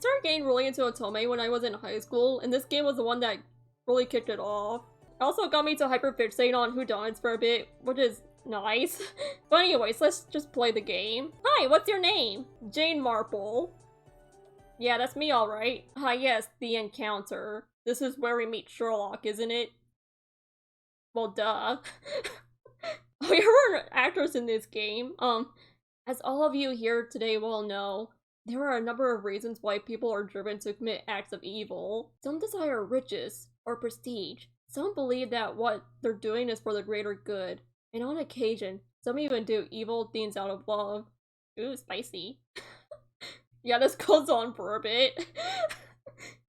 started getting really into Otome when I was in high school, and this game was the one that really kicked it off. It also got me to hyperfixate on whodunits for a bit, which is nice. But anyways, let's just play the game. Hi, what's your name? Jane Marple. Yeah, that's me alright. Ah yes, the encounter. This is where we meet Sherlock, isn't it? Well, duh. Oh, you're an actress in this game. As all of you here today will know, there are a number of reasons why people are driven to commit acts of evil. Some desire riches or prestige. Some believe that what they're doing is for the greater good. And on occasion, some even do evil things out of love. Ooh, spicy. Yeah, this goes on for a bit.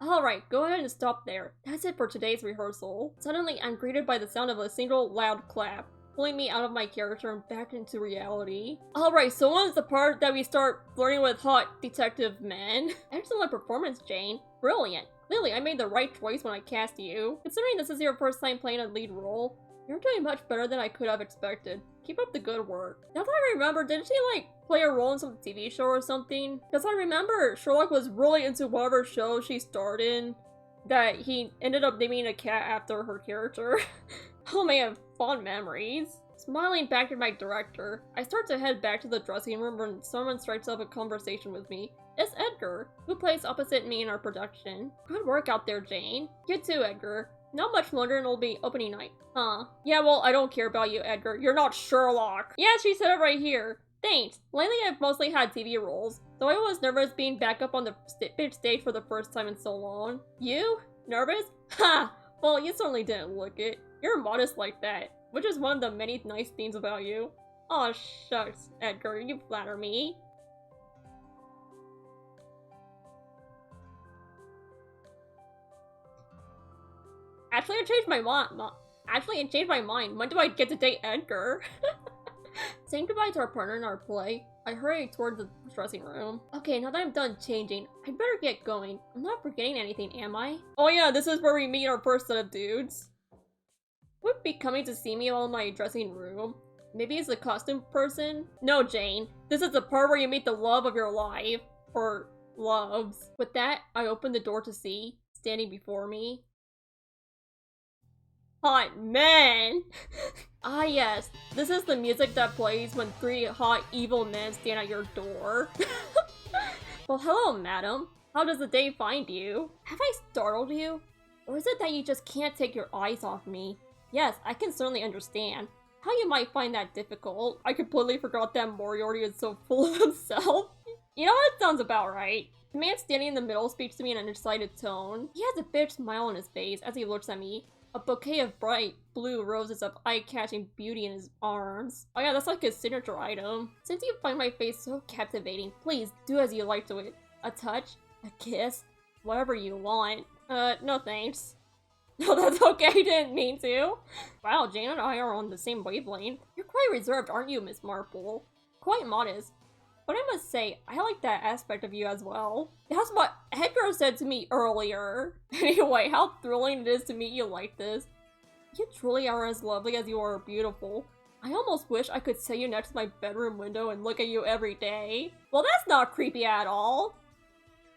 Alright, go ahead and stop there. That's it for today's rehearsal. Suddenly, I'm greeted by the sound of a single loud clap, pulling me out of my character and back into reality. Alright, so when's the part that we start flirting with hot detective men? Excellent performance, Jane. Brilliant. Clearly, I made the right choice when I cast you. Considering this is your first time playing a lead role, you're doing much better than I could have expected. Keep up the good work. Now that I remember, didn't she, like, play a role in some TV show or something? Because I remember Sherlock was really into whatever show she starred in, that he ended up naming a cat after her character. Oh man, fond memories. Smiling back at my director, I start to head back to the dressing room when someone strikes up a conversation with me. It's Edgar, who plays opposite me in our production. Good work out there, Jane. You too, Edgar. Not much longer and it'll be opening night. Huh. Yeah, well, I don't care about you, Edgar. You're not Sherlock. Yeah, she said it right here. Thanks. Lately, I've mostly had TV roles, though I was nervous being back up on the big stage for the first time in so long. You? Nervous? Ha! Well, you certainly didn't look it. You're modest like that, which is one of the many nice things about you. Aw, shucks, Edgar, you flatter me. Actually, I changed my mind. When do I get to date Edgar? Saying goodbye to our partner in our play, I hurry toward the dressing room. Okay, now that I'm done changing, I'd better get going. I'm not forgetting anything, am I? Oh yeah, this is where we meet our first set of dudes. Would be coming to see me while in my dressing room. Maybe it's a costume person? No, Jane. This is the part where you meet the love of your life. Or loves. With that, I open the door to see, standing before me, hot men! Ah yes, this is the music that plays when three hot evil men stand at your door. Well, hello, madam. How does the day find you? Have I startled you? Or is it that you just can't take your eyes off me? Yes, I can certainly understand how you might find that difficult. I completely forgot that Moriarty is so full of himself. You know what? Sounds about right. The man standing in the middle speaks to me in an excited tone. He has a big smile on his face as he looks at me. A bouquet of bright blue roses of eye-catching beauty in his arms. Oh yeah, that's like his signature item. Since you find my face so captivating, please do as you like to it. A touch? A kiss? Whatever you want. No thanks. No, that's okay, I didn't mean to. Wow, Jane and I are on the same wavelength. You're quite reserved, aren't you, Miss Marple? Quite modest. But I must say, I like that aspect of you as well. That's what Edgar said to me earlier. Anyway, how thrilling it is to meet you like this. You truly are as lovely as you are beautiful. I almost wish I could sit you next to my bedroom window and look at you every day. Well, that's not creepy at all.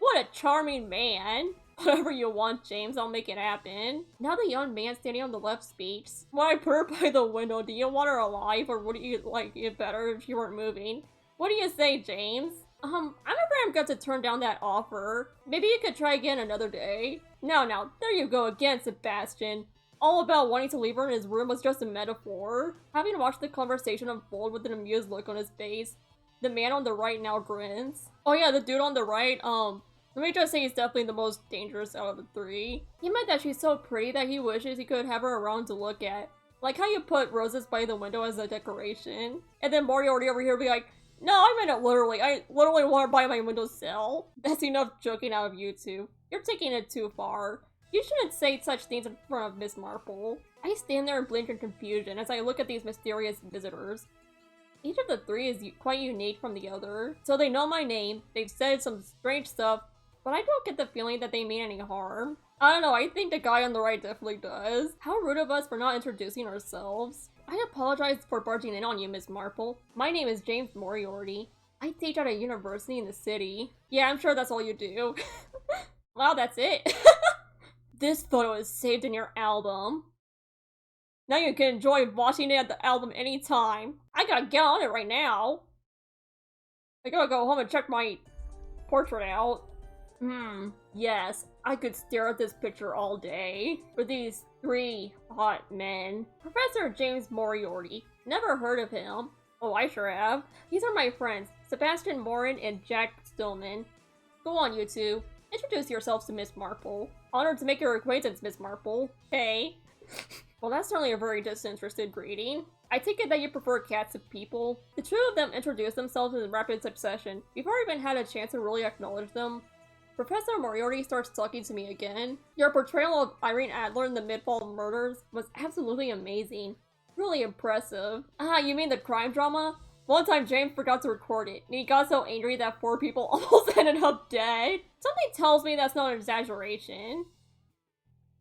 What a charming man. Whatever you want, James, I'll make it happen. Now the young man standing on the left speaks. When I put her by the window, do you want her alive or would you like it better if she weren't moving? What do you say, James? I'm afraid I'm going to turn down that offer. Maybe you could try again another day. Now, there you go again, Sebastian. All about wanting to leave her in his room was just a metaphor. Having watched the conversation unfold with an amused look on his face, the man on the right now grins. Oh yeah, the dude on the right, let me just say he's definitely the most dangerous out of the three. He meant that she's so pretty that he wishes he could have her around to look at. Like how you put roses by the window as a decoration. And then Moriarty over here be like, no, I meant it literally. I literally want her by my windowsill. That's enough joking out of you two. You're taking it too far. You shouldn't say such things in front of Miss Marple. I stand there and blink in confusion as I look at these mysterious visitors. Each of the three is quite unique from the other. So they know my name, they've said some strange stuff, but I don't get the feeling that they mean any harm. I don't know, I think the guy on the right definitely does. How rude of us for not introducing ourselves. I apologize for barging in on you, Miss Marple. My name is James Moriarty. I teach at a university in the city. Yeah, I'm sure that's all you do. Wow, that's it. This photo is saved in your album. Now you can enjoy watching it at the album anytime. I gotta get on it right now. I gotta go home and check my portrait out. Yes, I could stare at this picture all day. For these three hot men. Professor James Moriarty. Never heard of him. Oh, I sure have. These are my friends, Sebastian Morin and Jack Stillman. Go on, you two. Introduce yourselves to Miss Marple. Honored to make your acquaintance, Miss Marple. Hey. Well, that's certainly a very disinterested greeting. I take it that you prefer cats to people. The two of them introduce themselves in rapid succession, before I even had a chance to really acknowledge them. Professor Moriarty starts talking to me again. Your portrayal of Irene Adler in the Midfall Murders was absolutely amazing. Really impressive. Ah, you mean the crime drama? One time James forgot to record it, and he got so angry that 4 people almost ended up dead. Something tells me that's not an exaggeration.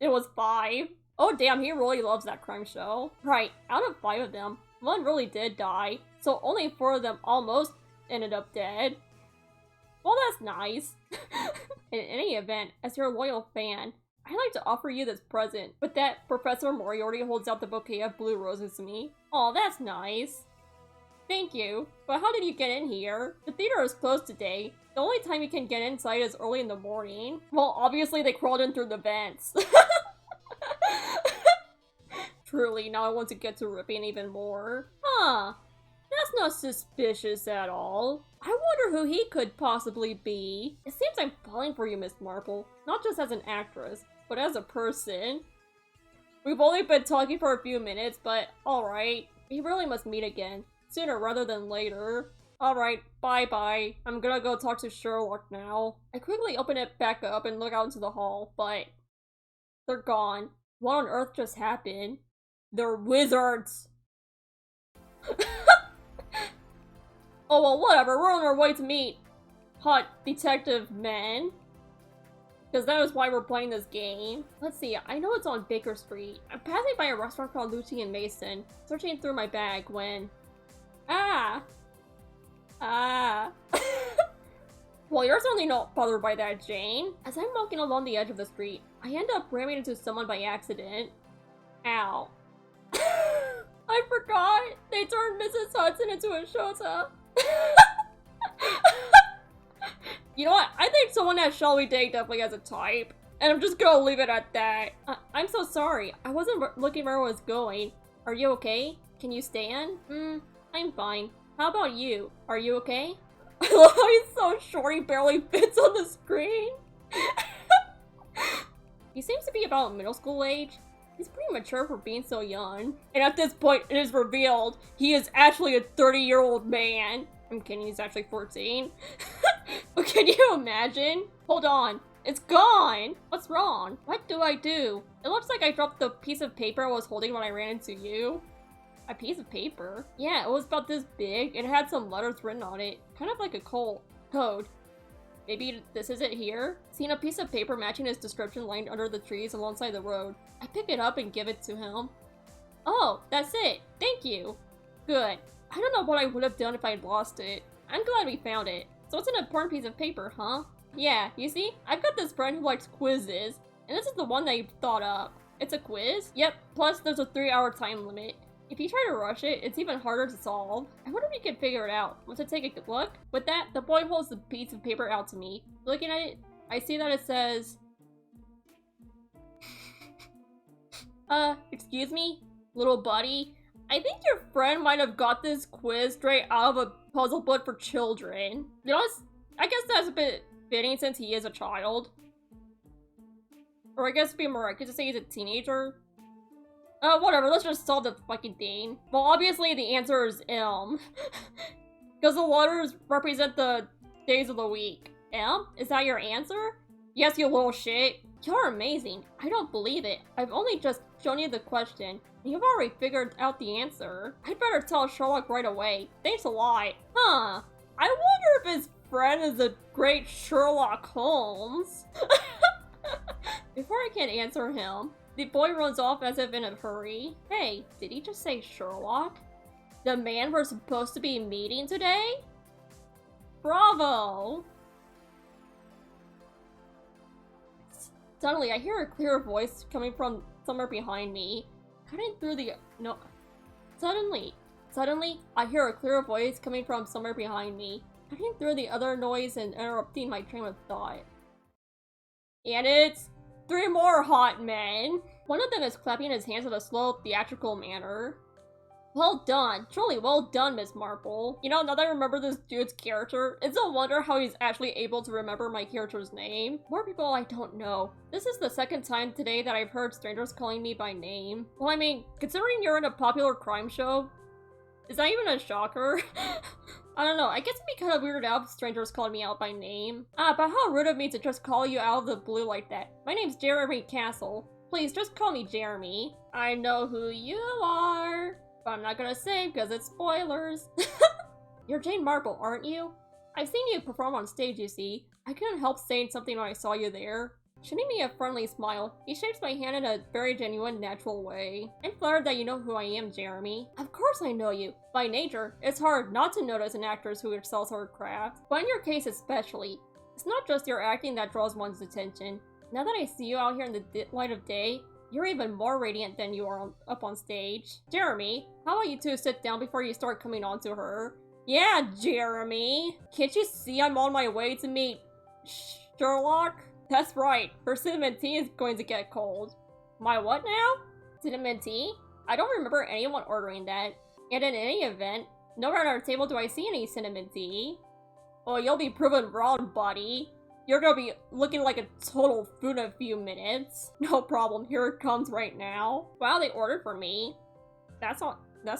It was 5. Oh damn, he really loves that crime show. Right, out of 5 of them, 1 really did die, so only 4 of them almost ended up dead. Well, that's nice. In any event, as your loyal fan, I'd like to offer you this present. With that, Professor Moriarty holds out the bouquet of blue roses to me. Aw, that's nice. Thank you, but how did you get in here? The theater is closed today. The only time you can get inside is early in the morning. Well, obviously they crawled in through the vents. Truly, now I want to get to ripping even more. Huh. That's not suspicious at all. I wonder who he could possibly be. It seems I'm falling for you, Miss Marple. Not just as an actress, but as a person. We've only been talking for a few minutes, but alright. We really must meet again. Sooner rather than later. Alright, bye-bye. I'm gonna go talk to Sherlock now. I quickly open it back up and look out into the hall, but they're gone. What on earth just happened? They're wizards! Oh well, whatever, we're on our way to meet hot detective men. Because that is why we're playing this game. Let's see, I know it's on Baker Street. I'm passing by a restaurant called Lucy and Mason, searching through my bag when... Ah! Well, you're certainly not bothered by that, Jane. As I'm walking along the edge of the street, I end up ramming into someone by accident. Ow. I forgot! They turned Mrs. Hudson into a Shota. You know what? I think someone that Shall We Date definitely has a type. And I'm just gonna leave it at that. I'm so sorry. I wasn't looking where I was going. Are you okay? Can you stand? I'm fine. How about you? Are you okay? I love how he's so short he barely fits on the screen. He seems to be about middle school age. He's pretty mature for being so young. And at this point, it is revealed he is actually a 30-year-old man. I'm kidding, he's actually 14. But can you imagine? Hold on. It's gone! What's wrong? What do I do? It looks like I dropped the piece of paper I was holding when I ran into you. A piece of paper? Yeah, it was about this big. It had some letters written on it. Kind of like a code. Maybe this is it here? Seeing a piece of paper matching his description lying under the trees alongside the road. I pick it up and give it to him. Oh, that's it. Thank you. Good. I don't know what I would have done if I'd lost it. I'm glad we found it. So it's an important piece of paper, huh? Yeah, you see? I've got this friend who likes quizzes, and this is the one that you thought up. It's a quiz? Yep, plus there's a 3-hour time limit. If you try to rush it, it's even harder to solve. I wonder if you can figure it out. Want to take a good look? With that, the boy holds the piece of paper out to me. Looking at it, I see that it says... excuse me? Little buddy? I think your friend might have got this quiz straight out of a puzzle book for children. You know, I guess that's a bit fitting since he is a child. Or I guess it'd be more accurate to say he's a teenager. Whatever, let's just solve the fucking thing. Well, obviously the answer is M. Because the letters represent the days of the week. M? Is that your answer? Yes, you little shit. You're amazing. I don't believe it. I've only just shown you the question, and you've already figured out the answer. I'd better tell Sherlock right away. Thanks a lot. Huh. I wonder if his friend is the great Sherlock Holmes. Before I can answer him, the boy runs off as if in a hurry. Hey, did he just say Sherlock? The man we're supposed to be meeting today? Bravo! Suddenly, I hear a clear voice coming from somewhere behind me. Cutting through the... No. Suddenly, I hear a clear voice coming from somewhere behind me, cutting through the other noise and interrupting my train of thought. And it's 3 more hot men! One of them is clapping his hands in a slow, theatrical manner. Well done. Truly well done, Miss Marple. You know, now that I remember this dude's character, it's a wonder how he's actually able to remember my character's name. More people I don't know. This is the second time today that I've heard strangers calling me by name. Well, I mean, considering you're in a popular crime show, is that even a shocker? I don't know, I guess it'd be kind of weirded out if strangers called me out by name. But how rude of me to just call you out of the blue like that. My name's Jeremy Castle. Please, just call me Jeremy. I know who you are. But I'm not gonna say because it's spoilers. You're Jane Marple, aren't you? I've seen you perform on stage, you see. I couldn't help saying something when I saw you there. Shooting me a friendly smile, he shakes my hand in a very genuine, natural way. I'm flattered that you know who I am, Jeremy. Of course I know you. By nature, it's hard not to notice an actress who excels her craft. But in your case especially, it's not just your acting that draws one's attention. Now that I see you out here in the light of day, you're even more radiant than you are up on stage. Jeremy, how about you two sit down before you start coming on to her? Yeah, Jeremy! Can't you see I'm on my way to meet Sherlock? That's right, her cinnamon tea is going to get cold. My what now? Cinnamon tea? I don't remember anyone ordering that. And in any event, nowhere at our table do I see any cinnamon tea. Well, you'll be proven wrong, buddy. You're gonna be looking like a total food in a few minutes. No problem, here it comes right now. Wow, they ordered for me. That's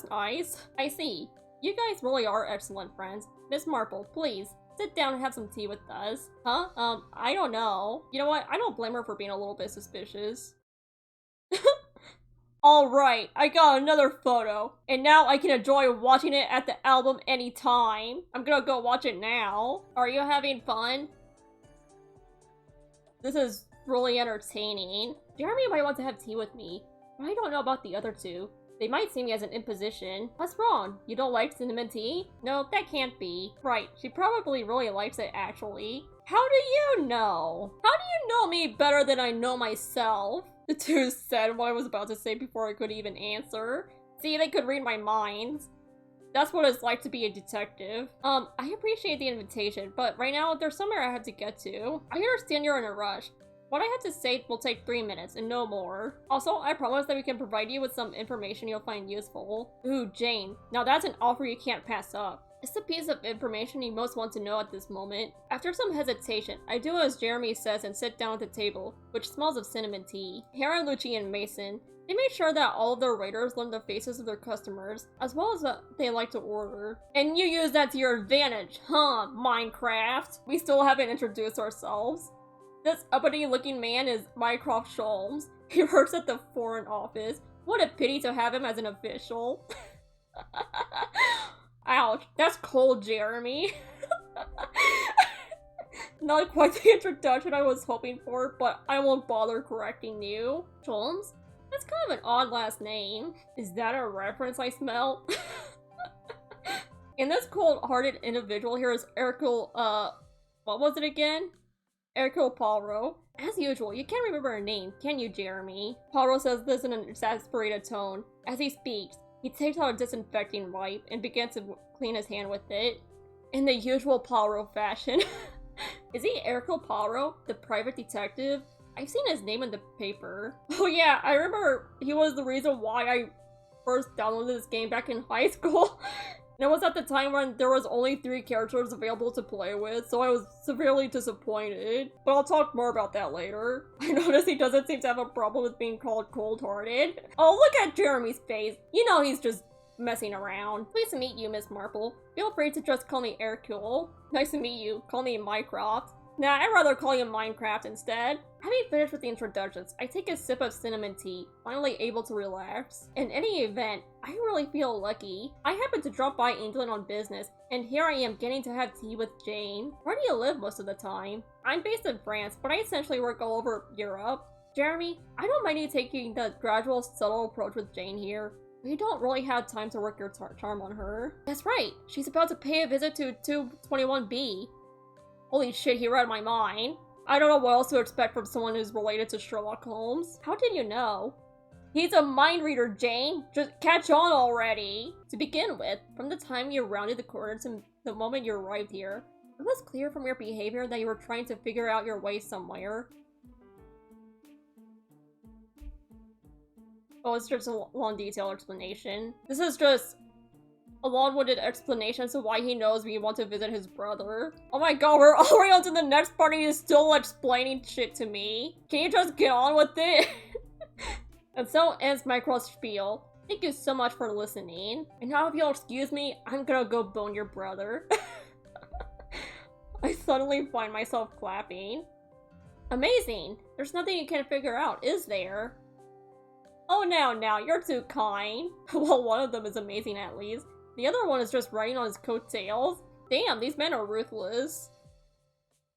nice. I see. You guys really are excellent friends. Miss Marple, please, sit down and have some tea with us. Huh? I don't know. You know what? I don't blame her for being a little bit suspicious. Alright, I got another photo. And now I can enjoy watching it at the album anytime. I'm gonna go watch it now. Are you having fun? This is really entertaining. Jeremy might want to have tea with me, but I don't know about the other two. They might see me as an imposition. What's wrong? You don't like cinnamon tea? No, that can't be. Right, she probably really likes it actually. How do you know? How do you know me better than I know myself? The two said what I was about to say before I could even answer. See, they could read my mind. That's what it's like to be a detective. I appreciate the invitation, but right now there's somewhere I have to get to. I understand you're in a rush. What I have to say will take 3 minutes and no more. Also, I promise that we can provide you with some information you'll find useful. Ooh, Jane. Now that's an offer you can't pass up. It's the piece of information you most want to know at this moment. After some hesitation, I do as Jeremy says and sit down at the table, which smells of cinnamon tea. Hera, Lucci, and Mason. They made sure that all of their waiters learned the faces of their customers, as well as what they like to order. And you use that to your advantage, huh, Minecraft? We still haven't introduced ourselves. This uppity-looking man is Mycroft Holmes. He works at the Foreign Office. What a pity to have him as an official. Ouch, that's cold, Jeremy. Not quite the introduction I was hoping for, but I won't bother correcting you. Holmes? That's kind of an odd last name. Is that a reference I smell? And this cold-hearted individual here is Hercule, what was it again? Hercule Poirot. As usual, you can't remember her name, can you, Jeremy? Poirot says this in an exasperated tone. As he speaks, he takes out a disinfecting wipe and begins to clean his hand with it. In the usual Poirot fashion. Is he Hercule Poirot, the private detective? I've seen his name in the paper. Oh yeah, I remember he was the reason why I first downloaded this game back in high school. And it was at the time when there was only 3 characters available to play with, so I was severely disappointed. But I'll talk more about that later. I notice he doesn't seem to have a problem with being called cold-hearted. Oh, look at Jeremy's face. You know he's just messing around. Pleased to meet you, Miss Marple. Feel free to just call me Hercule. Nice to meet you. Call me Mycroft. Nah, I'd rather call you Minecraft instead. Having finished with the introductions, I take a sip of cinnamon tea, finally able to relax. In any event, I really feel lucky. I happened to drop by England on business, and here I am getting to have tea with Jane. Where do you live most of the time? I'm based in France, but I essentially work all over Europe. Jeremy, I don't mind you taking the gradual, subtle approach with Jane here. But you don't really have time to work your charm on her. That's right, she's about to pay a visit to 221B. Holy shit, he read my mind. I don't know what else to expect from someone who's related to Sherlock Holmes. How did you know? He's a mind reader, Jane! Just catch on already! To begin with, from the time you rounded the corner to the moment you arrived here, it was clear from your behavior that you were trying to figure out your way somewhere. Oh, it's just a long detailed explanation. This is just a long-winded explanation as to why he knows we want to visit his brother. Oh my god, we're already on to the next part and he's still explaining shit to me. Can you just get on with it? And so ends my cross spiel. Thank you so much for listening. And now if you'll excuse me, I'm gonna go bone your brother. I suddenly find myself clapping. Amazing! There's nothing you can't figure out, is there? Oh now, you're too kind. Well, one of them is amazing at least. The other one is just riding on his coattails. Damn, these men are ruthless.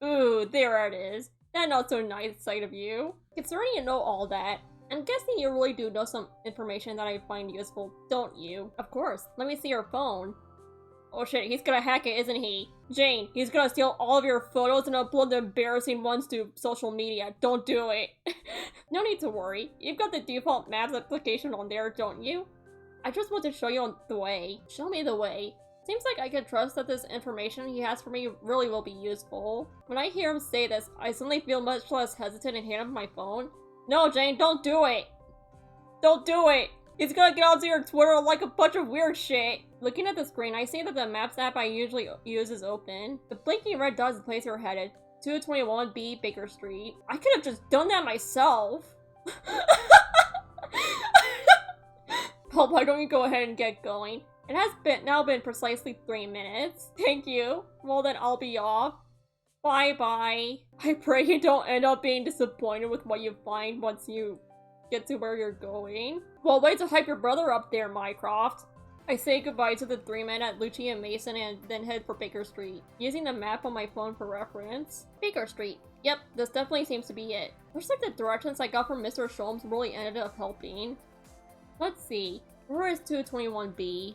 Ooh, there it is. That not so nice side of you. Considering you know all that, I'm guessing you really do know some information that I find useful, don't you? Of course. Let me see your phone. Oh shit, he's gonna hack it, isn't he? Jane, he's gonna steal all of your photos and upload the embarrassing ones to social media. Don't do it. No need to worry. You've got the default Maps application on there, don't you? I just want to show you the way. Show me the way. Seems like I can trust that this information he has for me really will be useful. When I hear him say this, I suddenly feel much less hesitant and hand him my phone. No, Jane, don't do it! Don't do it! He's gonna get onto your Twitter like a bunch of weird shit! Looking at the screen, I see that the Maps app I usually use is open. The blinking red dot is the place you're headed. 221B Baker Street. I could have just done that myself! Well, why don't you go ahead and get going? It has now been precisely 3 minutes. Thank you. Well then, I'll be off. Bye-bye. I pray you don't end up being disappointed with what you find once you get to where you're going. Well, wait to hype your brother up there, Mycroft. I say goodbye to the 3 men at Lucci and Mason and then head for Baker Street, using the map on my phone for reference. Baker Street. Yep, this definitely seems to be it. Looks like the directions I got from Mr. Sholmes really ended up helping. Let's see. Where is 221B?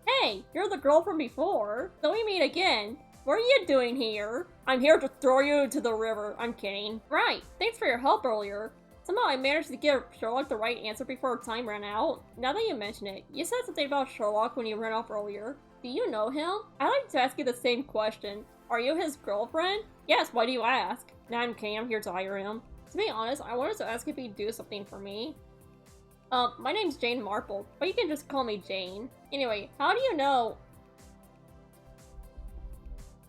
Hey, you're the girl from before. So we meet again. What are you doing here? I'm here to throw you into the river. I'm kidding. Right, thanks for your help earlier. Somehow I managed to give Sherlock the right answer before time ran out. Now that you mention it, you said something about Sherlock when you ran off earlier. Do you know him? I'd like to ask you the same question. Are you his girlfriend? Yes, why do you ask? Nah, I'm kidding, I'm here to hire him. To be honest, I wanted to ask if he'd do something for me. My name's Jane Marple, but you can just call me Jane. Anyway, how do you know?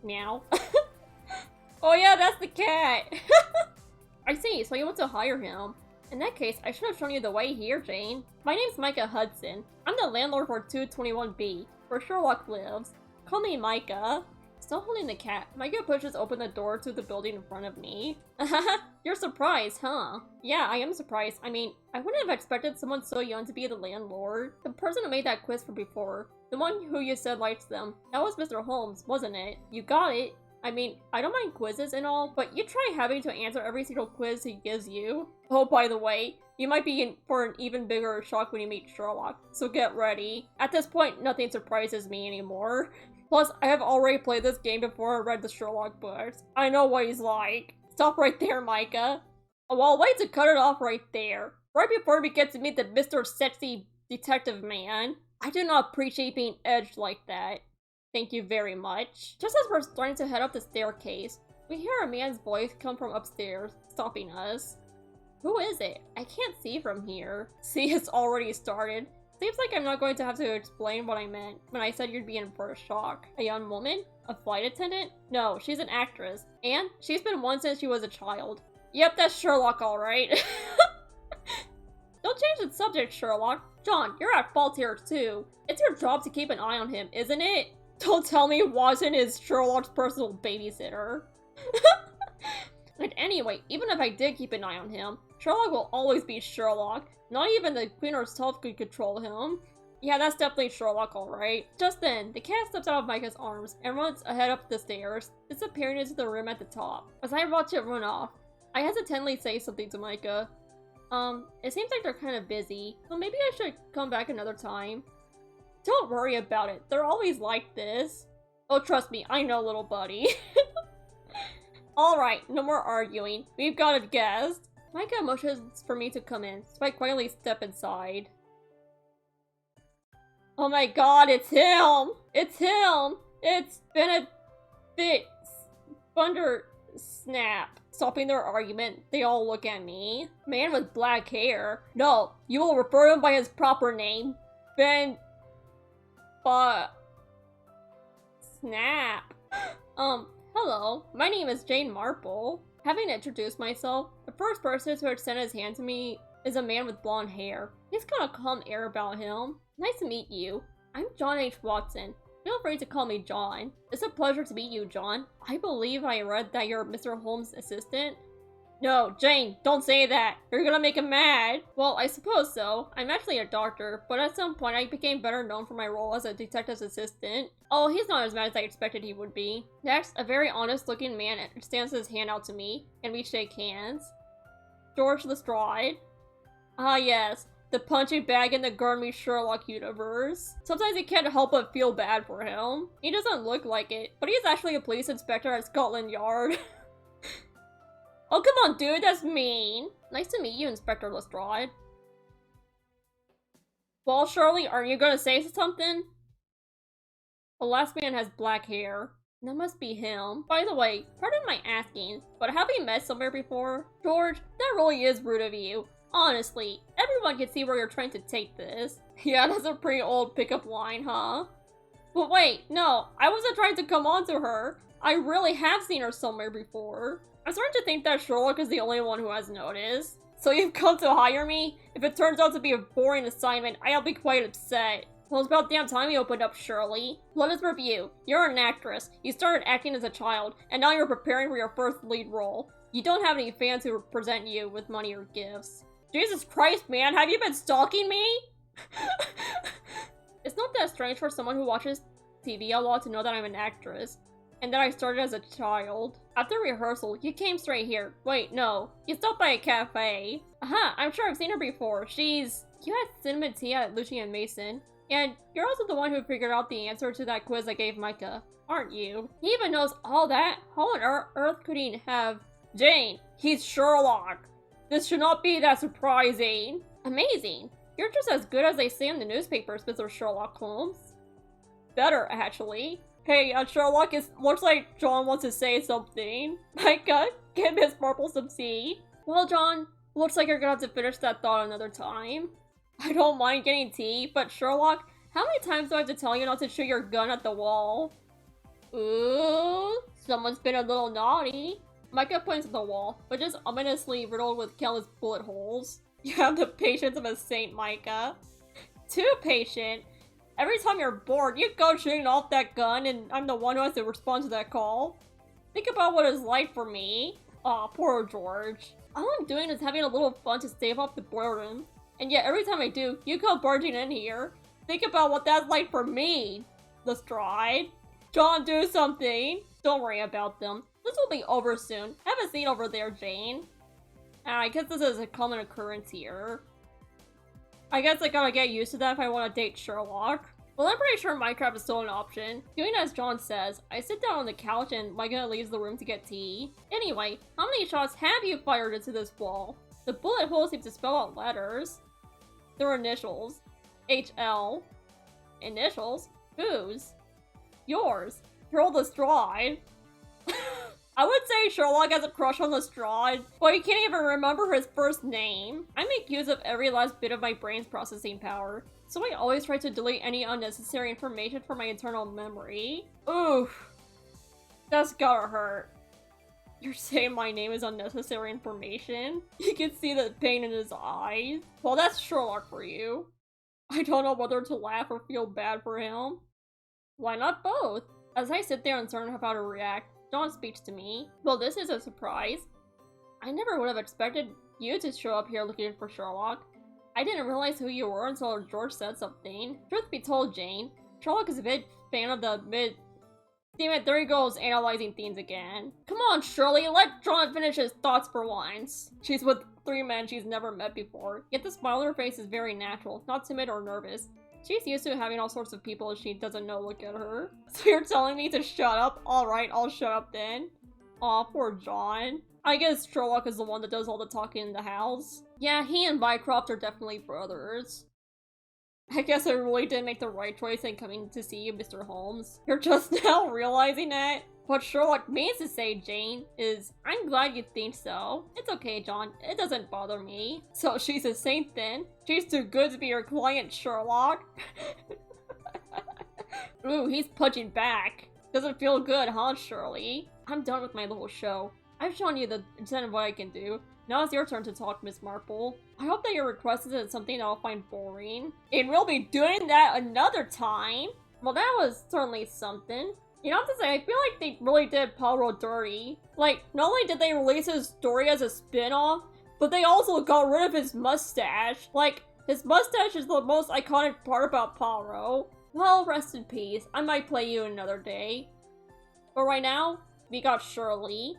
Meow. Oh yeah, that's the cat! I see, so you want to hire him. In that case, I should have shown you the way here, Jane. My name's Micah Hudson. I'm the landlord for 221B, where Sherlock lives. Call me Micah. Still holding the cat, Micah pushes open the door to the building in front of me. You're surprised, huh? Yeah, I am surprised. I mean, I wouldn't have expected someone so young to be the landlord. The person who made that quiz from before, the one who you said likes them, that was Mr. Holmes, wasn't it? You got it. I mean, I don't mind quizzes and all, but you try having to answer every single quiz he gives you. Oh, by the way, you might be in for an even bigger shock when you meet Sherlock, so get ready. At this point, nothing surprises me anymore. Plus, I have already played this game before I read the Sherlock books. I know what he's like. Stop right there, Micah. Oh, well, wait to cut it off right there. Right before we get to meet the Mr. Sexy Detective Man. I do not appreciate being edged like that. Thank you very much. Just as we're starting to head up the staircase, we hear a man's voice come from upstairs, stopping us. Who is it? I can't see from here. See, it's already started. Seems like I'm not going to have to explain what I meant when I said you'd be in for a shock. A young woman? A flight attendant? No, she's an actress. And she's been one since she was a child. Yep, that's Sherlock alright. Don't change the subject, Sherlock. John, you're at fault here too. It's your job to keep an eye on him, isn't it? Don't tell me Watson is Sherlock's personal babysitter. And anyway, even if I did keep an eye on him, Sherlock will always be Sherlock. Not even the Queen herself could control him. Yeah, that's definitely Sherlock, alright. Just then, the cat steps out of Micah's arms and runs ahead up the stairs, disappearing into the room at the top. As I watch it run off, I hesitantly say something to Micah. It seems like they're kind of busy, so maybe I should come back another time. Don't worry about it, they're always like this. Oh, trust me, I know, little buddy. Alright, no more arguing. We've got a guest. Micah motions for me to come in, so I quietly step inside. Oh my god, it's him! It's him! It's Benedict Thunder Snap. Stopping their argument, they all look at me. Man with black hair. No, you will refer him by his proper name. Snap. Hello. My name is Jane Marple. Having introduced myself, the first person to extend his hand to me is a man with blonde hair. He's got a calm air about him. Nice to meet you. I'm John H. Watson. Feel free to call me John. It's a pleasure to meet you, John. I believe I read that you're Mr. Holmes' assistant. No, Jane, don't say that. You're gonna make him mad. Well, I suppose so. I'm actually a doctor, but at some point I became better known for my role as a detective's assistant. Oh, he's not as mad as I expected he would be. Next, a very honest-looking man extends his hand out to me, and we shake hands. George Lestrade. Ah yes, the punching bag in the Gurmy Sherlock universe. Sometimes you can't help but feel bad for him. He doesn't look like it, but he's actually a police inspector at Scotland Yard. Oh, come on, dude, that's mean. Nice to meet you, Inspector Lestrade. Well, Shirley, are you gonna say something? The last man has black hair. That must be him. By the way, pardon my asking, but have we met somewhere before? George, that really is rude of you. Honestly, everyone can see where you're trying to take this. Yeah, that's a pretty old pickup line, huh? But wait, no, I wasn't trying to come on to her. I really have seen her somewhere before. I'm starting to think that Sherlock is the only one who has noticed. So you've come to hire me? If it turns out to be a boring assignment, I'll be quite upset. Well, it's about damn time you opened up, Shirley. Let us review. You're an actress. You started acting as a child, and now you're preparing for your first lead role. You don't have any fans who present you with money or gifts. Jesus Christ, man, have you been stalking me? It's not that strange for someone who watches TV a lot to know that I'm an actress. And that I started as a child. After rehearsal, you came straight here. Wait, no. You stopped by a cafe. Aha, I'm sure I've seen her before. You had cinnamon tea at Lucy and Mason. And you're also the one who figured out the answer to that quiz I gave Micah, aren't you? He even knows all that? How on earth could he have... Jane, he's Sherlock. This should not be that surprising. Amazing. You're just as good as they say in the newspapers, Mr. Sherlock Holmes. Better, actually. Hey, Sherlock, looks like John wants to say something. Micah, give Miss Marple some tea. Well, John, looks like you're gonna have to finish that thought another time. I don't mind getting tea, but Sherlock, how many times do I have to tell you not to shoot your gun at the wall? Ooh, someone's been a little naughty. Micah points at the wall, which is ominously riddled with countless bullet holes. You have the patience of a saint, Micah. Too patient. Every time you're bored, you go shooting off that gun, and I'm the one who has to respond to that call. Think about what it's like for me. Aw, poor George. All I'm doing is having a little fun to stave off the boredom. And yet every time I do, you come barging in here. Think about what that's like for me, Lestrade. John, do something. Don't worry about them. This will be over soon. Have a seat over there, Jane. I guess this is a common occurrence here. I guess I gotta get used to that if I want to date Sherlock. Well, I'm pretty sure Minecraft is still an option. Doing as John says, I sit down on the couch and Micah leaves the room to get tea. Anyway, how many shots have you fired into this wall? The bullet holes seem to spell out letters. Their initials. HL. Initials? Whose? Yours. You're all Lestrade. I would say Sherlock has a crush on Lestrade, but he can't even remember his first name. I make use of every last bit of my brain's processing power, so I always try to delete any unnecessary information from my internal memory. Oof. That's gotta hurt. You're saying my name is unnecessary information? You can see the pain in his eyes. Well, that's Sherlock for you. I don't know whether to laugh or feel bad for him. Why not both? As I sit there uncertain of how to react, John speaks to me. Well, this is a surprise. I never would have expected you to show up here looking for Sherlock. I didn't realize who you were until George said something. Truth be told, Jane, Sherlock is a big fan of the mid... Damn it, there he goes, analyzing themes again. Come on, Shirley, let John finish his thoughts for once. She's with 3 men she's never met before, yet the smile on her face is very natural, not timid or nervous. She's used to having all sorts of people she doesn't know look at her. So you're telling me to shut up? Alright, I'll shut up then. Aw, poor John. I guess Sherlock is the one that does all the talking in the house. Yeah, he and Mycroft are definitely brothers. I guess I really did make the right choice in coming to see you, Mr. Holmes. You're just now realizing that? What Sherlock means to say, Jane, is, I'm glad you think so. It's okay, John. It doesn't bother me. So she's a saint then? She's too good to be your client, Sherlock? Ooh, he's punching back. Doesn't feel good, huh, Shirley? I'm done with my little show. I've shown you the extent of what I can do. Now it's your turn to talk, Miss Marple. I hope that your request isn't something that I'll find boring. And we'll be doing that another time. Well, that was certainly something. You know what to say, I feel like they really did Poirot dirty. Like, not only did they release his story as a spin-off, but they also got rid of his mustache. Like, his mustache is the most iconic part about Poirot. Well, rest in peace. I might play you another day. But right now, we got Shirley.